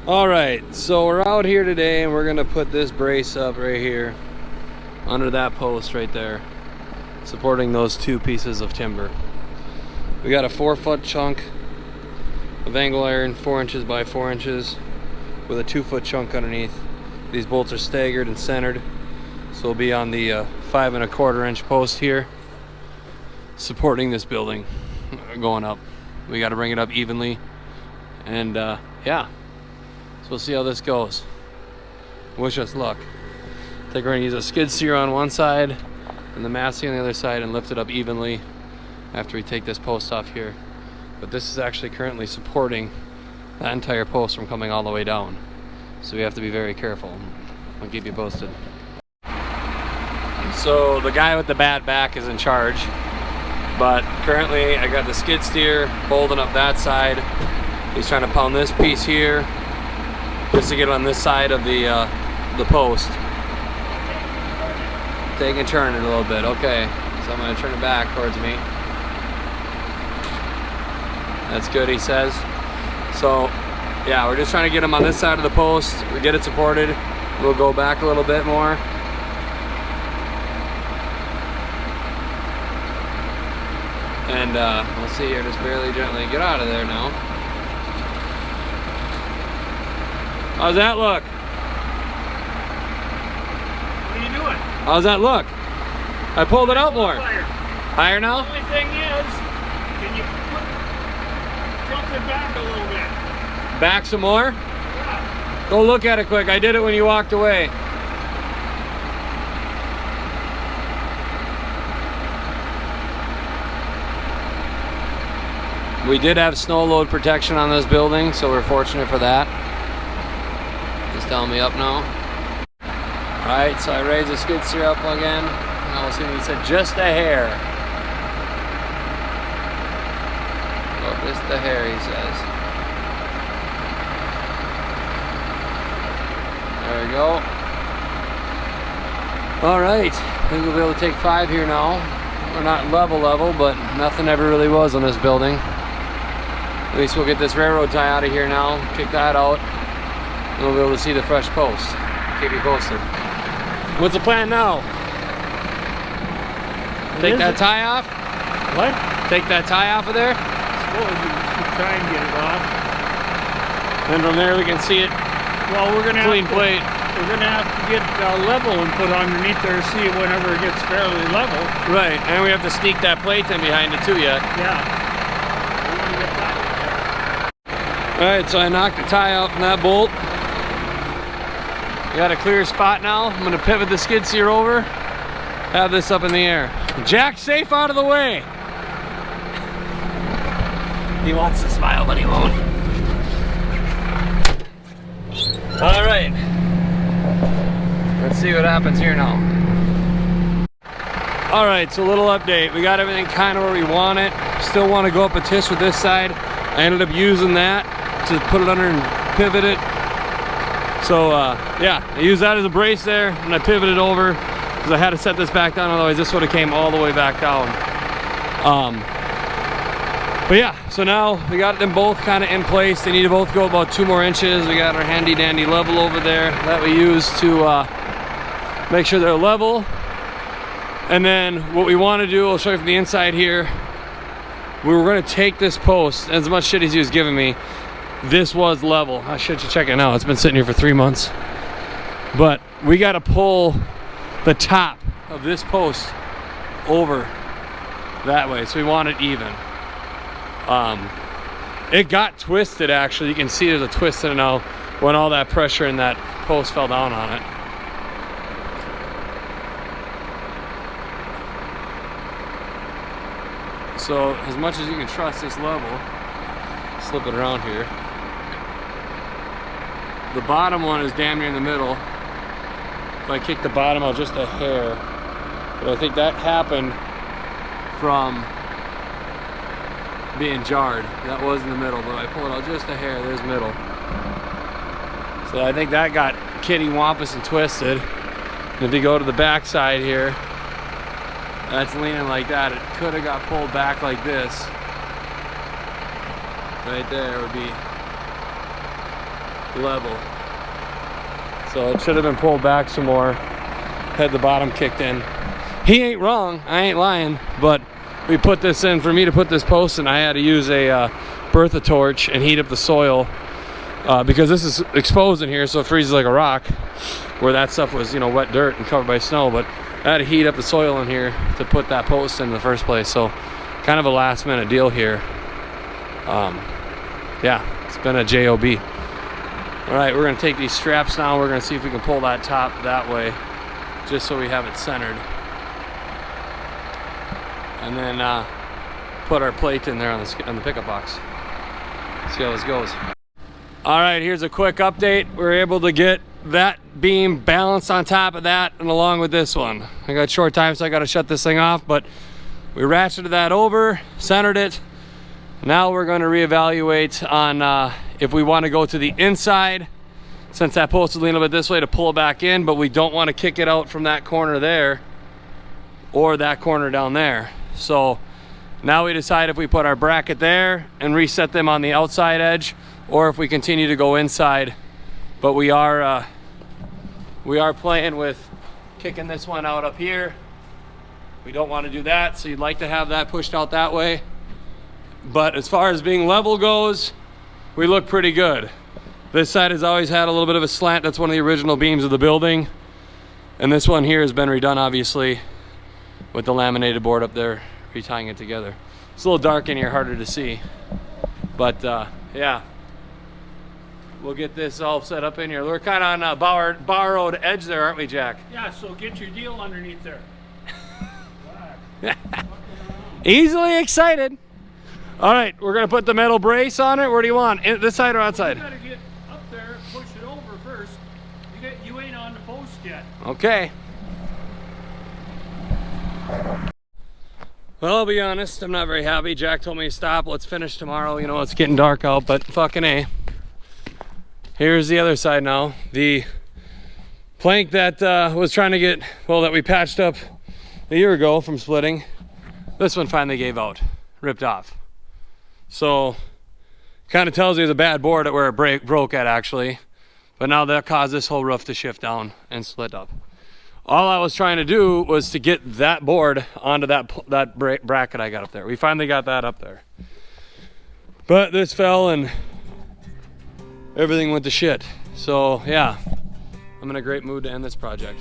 Alright, so we're out here today and we're gonna put this brace up right here under that post right there, supporting those two pieces of timber. We got a 4-foot chunk of angle iron, 4 inches by 4 inches, with a 2-foot chunk underneath. These bolts are staggered and centered, so we'll be on the 5 1/4 inch post here, supporting this building going up. We got to bring it up evenly, and yeah. So we'll see how this goes. Wish us luck. I think we're gonna use a skid steer on one side and the massing on the other side and lift it up evenly after we take this post off here. But this is actually currently supporting that entire post from coming all the way down. So we have to be very careful. I'll keep you posted. So the guy with the bad back is in charge, but currently I got the skid steer holding up that side. He's trying to pound this piece here just to get on this side of the post. Take and turn it a little bit. Okay, so I'm going to turn it back towards me. That's good, he says. So yeah, we're just trying to get him on this side of the post. We get it supported. We'll go back a little bit more. And we'll see here, just barely gently get out of there now. How's that look? What are you doing? How's that look? I pulled it out more. Higher. Higher now? The only thing is, can you tilt it back a little bit? Back some more? Yeah. Go look at it quick. I did it when you walked away. We did have snow load protection on this building, so we're fortunate for that. He's telling me up now. Alright, so I raised the skid steer up again. Now we'll see what he said, just a hair. Oh, just a hair, he says. There we go. Alright, I think we'll be able to take 5 here now. We're not level, but nothing ever really was on this building. At least we'll get this railroad tie out of here now, kick that out, and we'll be able to see the fresh post. Keep you posted. What's the plan now? Take that tie off? What? Take that tie off of there? I suppose you should try and get it off. And from there we can see it. Well, we're gonna Clean plate. We're gonna have to get level and put underneath there to see it whenever it gets fairly level. Right, and we have to sneak that plate in behind it too yet. Yeah. Alright, so I knocked the tie out from that bolt. We got a clear spot now. I'm going to pivot the skid steer over, have this up in the air. Jack, safe out of the way. He wants to smile, but he won't. Alright. Let's see what happens here now. Alright, so a little update. We got everything kind of where we want it. Still want to go up a tish with this side. I ended up using that to put it under and pivot it. So yeah, I used that as a brace there and I pivoted over because I had to set this back down, otherwise this would have came all the way back down. But yeah, so now we got them both kind of in place. They need to both go about 2 more inches. We got our handy dandy level over there that we use to make sure they're level. And then what we want to do, I'll show you from the inside here. We were going to take this post, as much shit as he was giving me, this was level. I should check it now. It's been sitting here for 3 months. But we got to pull the top of this post over that way, so we want it even. It got twisted actually. You can see there's a twist in it now when all that pressure in that post fell down on it. So as much as you can trust this level, slip it around here. The bottom one is damn near in the middle. If I kick the bottom out just a hair, but I think that happened from being jarred. That was in the middle, but I pull it out just a hair, there's middle. So I think that got kitty wampus and twisted. And if you go to the back side here, that's leaning like that. It could have got pulled back like this. Right there would be level. So it should have been pulled back some more, had the bottom kicked in. He ain't wrong, I ain't lying, but we put this in, for me to put this post in, I had to use a Bertha torch and heat up the soil because this is exposed in here, so it freezes like a rock, where that stuff was, you know, wet dirt and covered by snow. But I had to heat up the soil in here to put that post in the first place, so kind of a last minute deal here. Yeah, it's been a job. All right, we're gonna take these straps now. We're gonna see if we can pull that top that way, just so we have it centered, and then put our plate in there on the pickup box. See how this goes. All right, here's a quick update. We're able to get that beam balanced on top of that and along with this one. I got short time, so I got to shut this thing off, but we ratcheted that over, centered it. Now we're going to reevaluate on if we want to go to the inside, since that post is leaning a bit this way, to pull it back in, but we don't want to kick it out from that corner there or that corner down there. So now we decide if we put our bracket there and reset them on the outside edge, or if we continue to go inside. But we are playing with kicking this one out up here. We don't want to do that, so you'd like to have that pushed out that way. But as far as being level goes, we look pretty good. This side has always had a little bit of a slant. That's one of the original beams of the building. And this one here has been redone, obviously, with the laminated board up there, retying it together. It's a little dark in here, harder to see. But yeah, we'll get this all set up in here. We're kind of on a borrowed edge there, aren't we, Jack? Yeah, so get your deal underneath there. Easily excited. All right, we're gonna put the metal brace on it. Where do you want? This side or outside? You gotta get up there, push it over first. You ain't on the post yet. Okay. Well, I'll be honest, I'm not very happy. Jack told me to stop. Let's finish tomorrow. You know, it's getting dark out, but fucking A. Here's the other side now. The plank that was trying to get, well, that we patched up a year ago from splitting, this one finally gave out, ripped off. So kind of tells you it's a bad board at where it broke at, actually. But now that caused this whole roof to shift down and split up. All I was trying to do was to get that board onto that bracket I got up there. We finally got that up there. But this fell and everything went to shit. So yeah, I'm in a great mood to end this project.